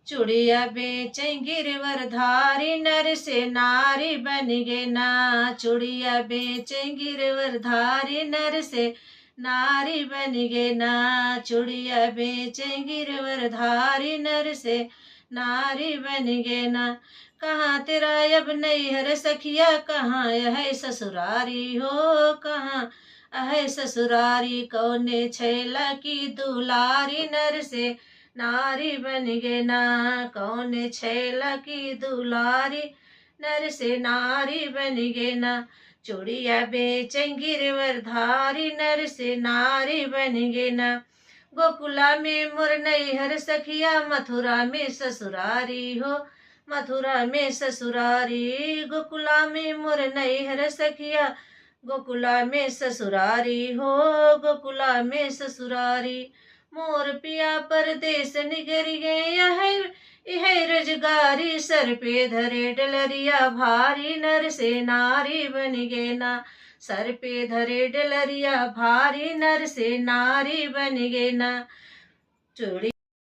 चूड़िया बेचे गिरवरधारी नर से नारी बन गे ना। चूड़िया बेचे गिरवरधारी नर से नारी बन गे ना। चूड़िया बेचे गिरवरधारी नर से नारी बन गे ना। कहाँ तेरा अब नैहर सखिया, कहाँ यह ससुरारी हो। कहाँ अह ससुरारी, कौने छैला की दुलारी नर से नारी बन गे ना। कौन छैला की दुलारी नर से नारी बन गे ना। चूड़िया बेचे गिरवरधारी नर से नारी बन गे ना। गोकुला में मोर नैहर सखिया, मथुरा में ससुरारी हो। मथुरा में ससुरारी, गोकुला में मोर नैहर सखिया, गोकुला में ससुरारी हो। गोकुला में ससुरारी, मोर पिया परदेस निगर गए। यह रोजगारी, सर पे धरे डलरिया भारी नर से नारी बन गे ना। सर पे धरे डलरिया भारी नर से नारी बन गे ना। चूड़ी